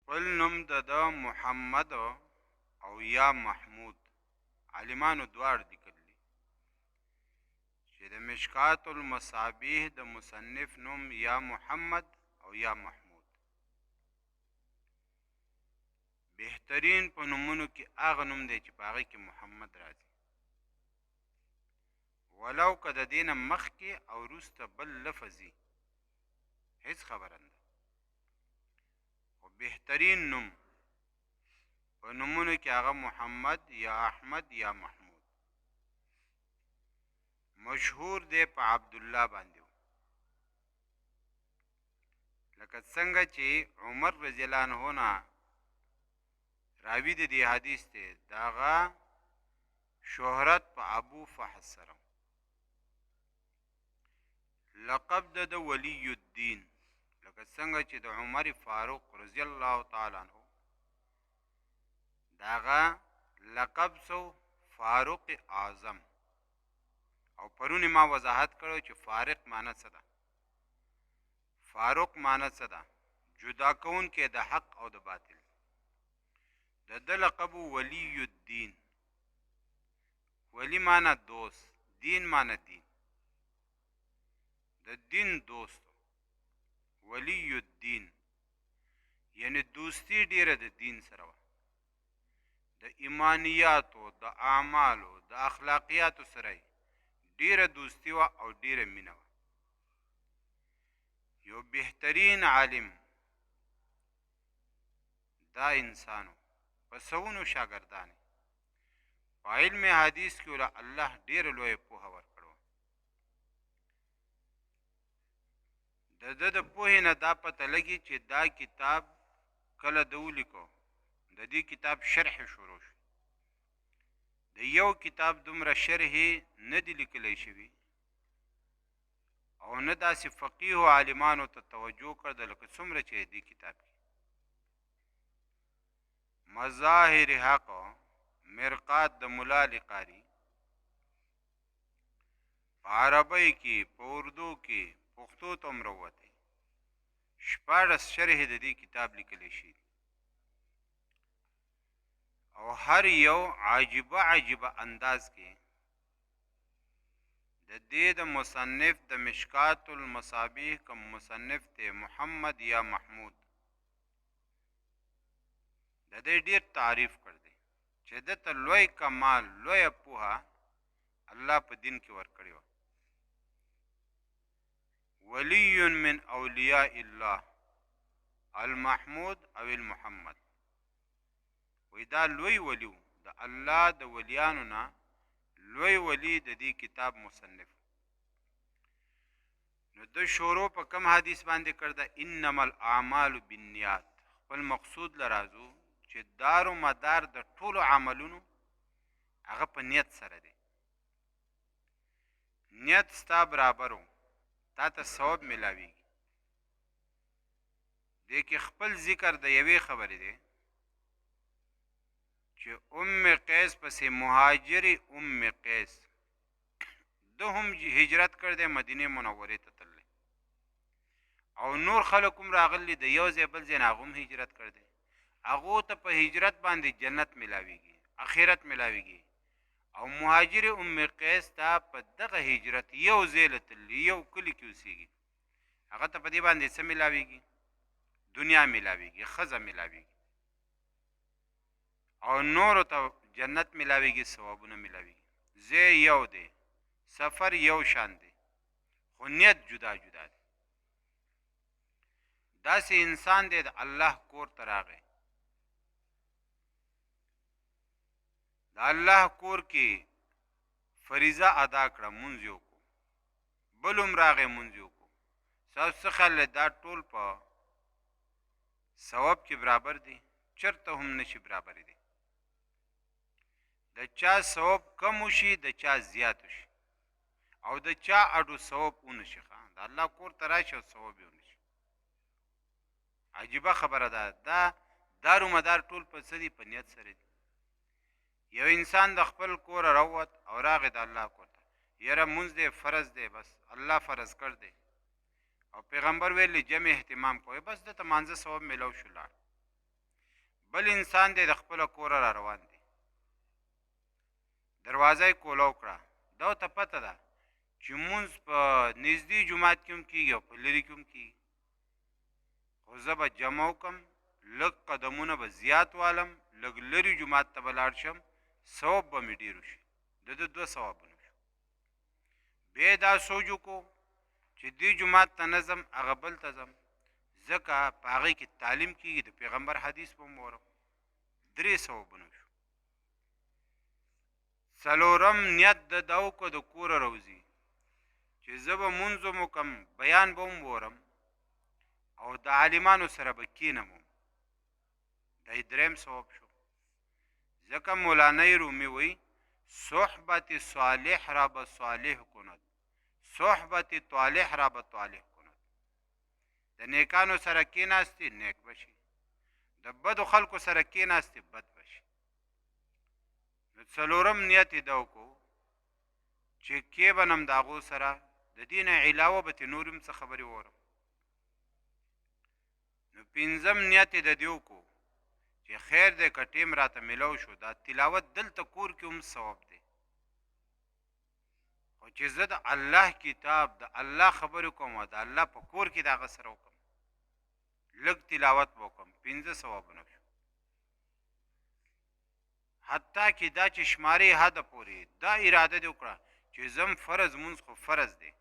خپل نوم د محمد او یا محمود عالمانو دواړو لیکلی دي چې د مشکات المصابیح د مصنف نوم یا محمد او یا محمود. بهترین په نومونو کې هغه نوم دی چې په هغې کې محمد راځي، ولو که د دې نه مخکې او وروسته بل لفظ وي هېڅ خبره نه ده، خو بهترین نوم په نومونو کې هغه محمد یا احمد یا محمود. مشهور دی په عبدالله باندې و، لکه څنګه چې عمر رضی الله عنه نه راوي د دې حدیث دی، د هغه شهرت په ابو فحص سره لقب د ولی الدین، لکه څنګه چې د عمر فاروق رضی الله تعالی عنه د هغه لقب سو فاروق اعظم. او پرونی ما وضاحت کړو چې فارق معنی څه ده، فاروق معنی څه ده، جدا کون کې د حق او د باطل. د لقب ولی الدین، ولی معنی دوست، دین معنی دین، د دین دوست، ولی الدین یعنی دوستی ډیره د دین سره وه، د ایمانیاتو، د اعمالو، د اخلاقیاتو سره ډیره دوستی وه او ډیره مینه وه. یو بهترین عالم دا انسانو په سوونو شاګردان په علم حدیث کې وله الله ډیره لویه پوهه ورکړو. د ده د پوهې نه دا پته لګي چې دا کتاب کله ده ولیکو، د دې کتاب شرح شروع شو. د یو کتاب دومره شرح نه دی لیکلی شوي او نه داسې فقیهو عالمانو ته توجه کړده لکه څومره چې دې کتاب کې مظاهر حق، مرقات د ملا لقاري، په عربۍ کې، په اردو کې، پښتو ته هم راووتی، 14 شرح د دې کتاب لیکلی شي او هر یو عجیبه عجیبه انداز کې د دې د مصنف د مشکات المصابیح کوم مصنف دی محمد یا محمود د دې ډیر تعریف کړ دی چې ده ته لوی کمال، لویه پوهه الله په دین کې ورکړې وه. ولی من اولیاء الله المحمود او المحمد، وی دا لوی ولی د الله د ولیانو نه لوی ولی د دې کتاب مصنف. نو د شروع په کم حدیث باندې کړده، انما الاعمال بالنیات، خپل مقصود لرازو چې دار و مدار د ټولو عملونو هغه په نیت سره دی. نیت ستا برابرو تا ته ثواب ملاویږي. دې کې خپل ذکر د یوې خبرې دی چې ام قیس پسې مهاجر ام قیس ده هم هجرت کړ دی مدینه منورې ته تللی، او نور خلک هم راغلي د یو ځای بل ځای نه هغه هم هجرت کړ دی. هغو ته په هجرت باندې جنت ملاویږي، اخرت ملاویږي، او مهاجر ام قیس ته په دغه هجرت یو ځای له تللی، یو کلي کې اوسېږي، هغه ته په دې باندې څه ملاویږي؟ دنیا ملاویږي، ښځه ملاویږي، او نورو ته جنت ملاویږي، ثوابونه ملاویږي. ځای یو دی، سفر یو شان دی، خو نیت جدا جدا دی. داسې انسان دی د الله کور ته راغی، د الله کور کې فریضه ادا کړه، مونځ یې وکړو، بل هم راغی مونځ یې وکړو. ستاسو څه خیال دی دا ټول په ثواب کې برابر دي؟ چرته هم نشي برابر دي. د چا ثواب کم وشي، د چا زیات وشي، او د چا اډو ثواب ونشي. د الله کور ته راشي او ثواب یې ونشي. عجیبه خبره ده. دا دار و مدار ټول په څه دي؟ په نیت سره دي. یو انسان د خپل کوره راووت او راغی د الله کور ته، یاره مونځ دی فرض دی، بس الله فرض کړ دی او پیغمبر ویلی جمع اهتمام کوئ، بس ده ته مانځه ثواب میلاو شو لاړ. بل انسان دی د خپله کوره را روان دی، دروازه یې کولاو کړه. دا ته پته ده چې مونځ په نږدې جومات کې هم کېږي او په لرې کې هم کېږي، خو زه به جمع وکړم، لږ قدمونه به زیات والم، لږ لرې جومات ته به لاړ شم، ثواب به مې ډېر وشي. د ده 2 ثوابونه شو. بیا یې دا سوچ وکړو چې دې جومات ته نه ځم، هغه بل ته ځم، ځکه په هغې کې تعلیم کېږي، د پیغمبر حدیث به هم اورم. 3 ثوابونه شو. څلورم نیت د دا وکړه د کوره راوځي چې زه به مونځ هم وکړم، بیان به هم وورم او د عالمانو سره به کښېنم هم. دا یې 3م ثواب شو. ځکه مولانا رومي وایي صحبت صالح را به صالح کند، صحبت طالح را به طالح کند. د نیکانو سره کېناستې نیک بشي، د بدو خلکو سره کېناستې بد بشي. نو 4م نیت یې دا وکړو چې کېبنم د هغو سره، د دې نه علاوه به ترې نور هم څه خبرې وورم. نو 5م نیت یې د دې وکړو چې خیر دی که ټیم راته میلاو شو، دا تلاوت دلته کور کې هم ثواب دی، خو چې زه د الله کتاب د الله خبرې کوم او د الله په کور کې د هغه سره وکړم، لږ تلاوت به وکړم، 5 ثوابونه شو. حتی کې دا چې شمارې حده پورې دا اراده دې وکړه چې زم فرض مونځ خو فرض دی،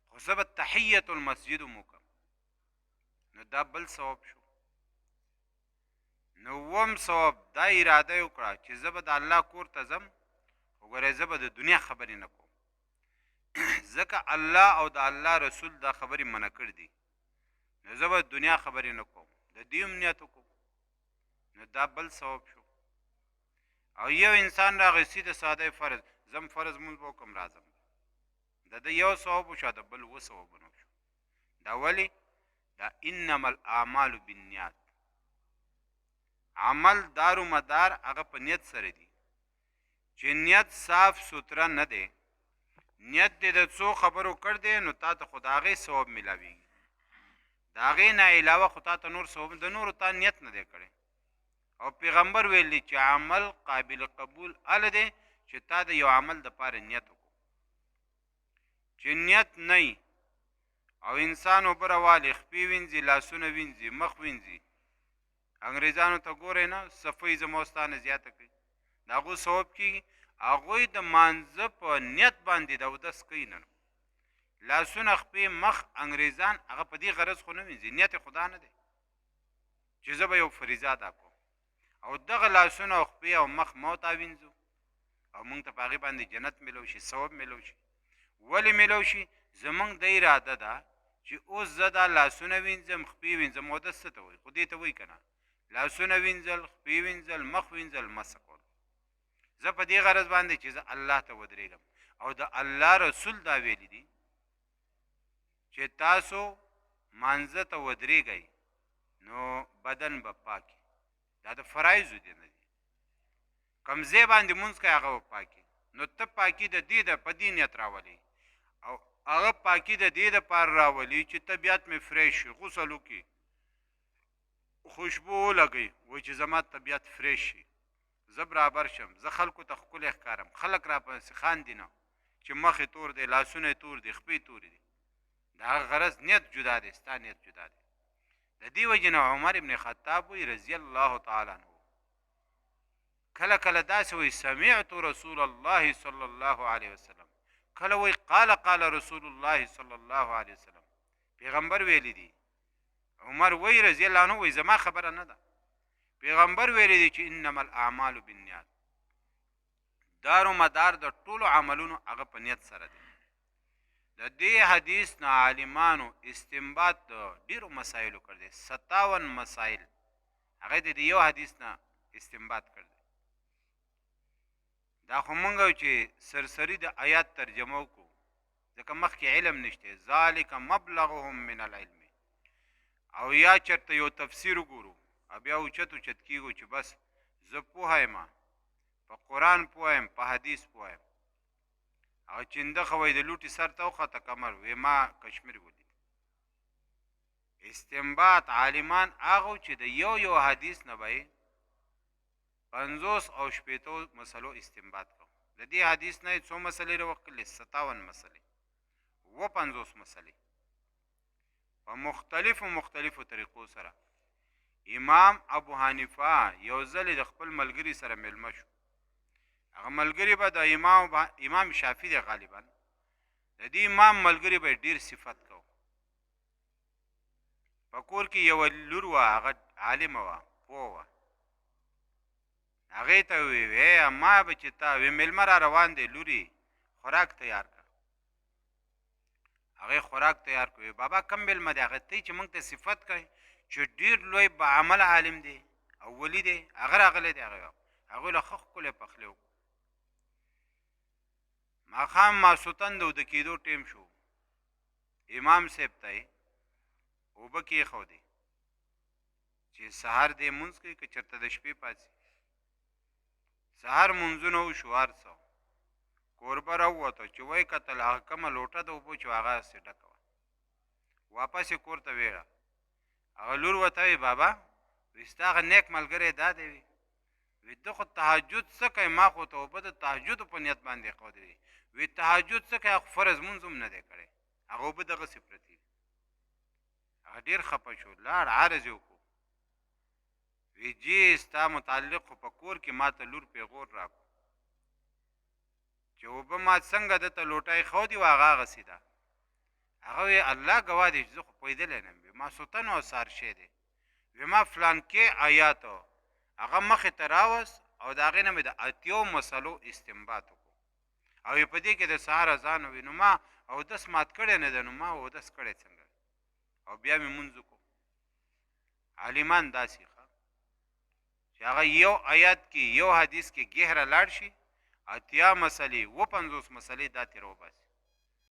خو زه به تحیت المسجد هم وکړم، نو دا بل ثواب شو. 9م ثواب دا اراده یې وکړه چې زه به د الله کور ته ځم، خو ګورئ زه به د دنیا خبرې نه کوم، ځکه الله او د الله رسول دا خبرې منع کړي دي، نو زه به د دنیا خبرې نه کوم، د دې هم نیت وکړو، نو دا بل ثواب شو. او یو انسان راغی سیده ساده فرض، زم فرض مونځ به وکړم راځم، د ده 1 ثواب وشو، د بل 2 ثوابونه وشو. دا ولې؟ دا انما الاعمال بالنیات، عمل دارو مدار هغه په نیت سره دی، چې نیت صاف سوتره نه دی، نیت دې د څو خبرو کړ دی، نو تا ته خو د هغې ثواب میلاویږي، د هغې نه علاوه خو تا ته نور ثواب، د نورو تا نیت نه دی کړی. او پیغمبر ویلی چې عمل قابل قبول هله دی چې تا د یو عمل دپاره نیت وکړو، چې نیت نه او انسان اوبه راوالي، خپې وینځي، لاسونه وینځي، مخ وینځي، انګریزانو ته ګورئ نه، صفۍ زما او ستا نه زیاته کوي، د هغو ثواب کېږي. هغوی د مانځه په نیت باندې د اودس کوي، نه لاسونه، خپې، مخ، انګریزان هغه په دې غرض خو نه وینځي، نیت یې خدا نه دی چې زه به یو فریضه ادا کوم، او دغه لاسونه او خپې او مخ ما ته وینځو او موږ ته په هغې باندې جنت میلو شي، ثواب میلو شي. ولې میلو شي؟ زموږ د اراده ده چې اوس زه دا لاسونه وینځم، خپې وینځم، اودس څه ته وایي؟ خو دې ته وایي که نه، لاسونه وینځل، خپې وینځل، مخ وینځل، مسح کول. زه په دې غرض باندې چې زه الله ته ودرېږم، او د الله رسول دا ویلی دي چې تاسو مانځه ته ودرېږئ نو بدن به پاکي، دا د فرایضو دی نه دي، کوم ځای باندې مونځ کوئ هغه به پاکي، نو ته پاکي د دې په دې نیت راولي، او هغه پاکي د دې دپاره راولي چې طبیعت مې فریش شي، غسل وکړي، خوشبو ولګئ، وایي چې زما طبیعت فریش شي، زه برابر شم، زه خلکو ته ښکلی ښکارم، خلک راپسې خاندي نه چې مخ یې تور دی، لاسونه یې تور دي، خپې تورې دي، د هغه غرض نیت جدا دی، ستا نیت جدا دی. د دې وجې نه عمر ابن خطاب وایي رضی الله تعالی عنه کله کله داسې وایي سمعت رسول الله صلی الله علیه وسلم، کله وایي قال رسول الله صلی الله علیه وسلم، پیغمبر ویلی دی. عمر وایي رضی الله عنه وایي زما خبره نه ده، پیغمبر ویلی دی چې انما الاعمال بالنیات، دار و مدار د ټولو عملونو هغه په نیت سره دی. د دې حدیث نه عالمانو استنباط د ډېرو مسایلو کړ دی، 57 مسایل هغه د یو حدیث نه استنباط کړ دی. دا خو مونږ چې سرسري د آیات ترجمه وکړو، ځکه مخکې علم نشته، ذالک مبلغهم من العلم، او یا چېرته یو تفسیر وګورو او بیا اوچت کېږو چې بس زه پوهه یم، په قرآن پوه یم، په حدیث پوه یم، او چنده خو وایي د لوټي سر ته وخته کمر وی ما کشمیر ولید. استنباط عالمان هغه چې د یو حدیث نه به 50 او شپېتو مسلو استنباط کوو. د دې حدیث نه څو مسلې راوکړلې؟ 57 مسلې، 50 مسلې په مختلفو طریقو سره. امام ابو حنیفه یو ځل د خپل ملګري سره میلمه شو. هغه ملګري به د امام شافعي دی غالبا. د دې امام ملګري به ډېر صفت کو. په کور کې یوه لور وه، هغه عالمه وه، پوه وه. هغې ته وی ما به چې تا وی میلمه را روان دی، لورې خوراک تیار کړه. هغې خوراک تیار کړو. بابا کم میلمه دی؟ هغه ته چې موږ ته صفت کوي چې ډېر لوی با عمل عالم دی او ولی دی، هغه راغلی دی. هغوی له ښه ښکلی پخلی وکړو. ماښام ماسوتن د اوده کېدو ټیم شو. امام صاحب ته یې اوبه کېښودې چې سهار دې مونځ کوي که چېرته د شپې پاڅي. سهار مونځونه وشو، هر څه کوربه راووته چې وایي کتل هغه کومه لوټه د اوبو چې هغسې ډکه وه. واپس یې کور ته ویړه. هغه لور ورته وایي بابا وایي ستا هغه نیک ملګری دا دی وایي ته خو تهجد څه کوې؟ ما خو ته اوبه د تهجدو په نیت باندې ایښودې وي. وایي تهجد څه کوې؟ هغه فرض مونځ هم نه دی کړی، هغه اوبه دغسې پرتې دي. هغه ډېر خفه شو، لاړ عرض یې وکړو. وی جی ستا متعلق خو په کور کې ما ته لور پیغور راکړو چې اوبه ما څنګه ده ته لوټه ایښودې وه هغه هغسې ده. هغه وی الله ګواه دی چې زه خو پوهېدلی نه یم. وی ماسوتن او سهار شی دی. وی ما فلانکې آیات هغه مخې ته راوست او د هغې نه مې د اتیو مسلو استنباط وکړو. او په دې کې د سهار اذان وي. نو ما اودس مات کړی نه دی، نو ما اودس کړی څنګه؟ او بیا مې مونځ وکړو. عالمان داسې چې هغه یو آیات کې یو حدیث کې ګهره لاړ شي، اتیا مسلې 50 مسلې دا ترې وباسي.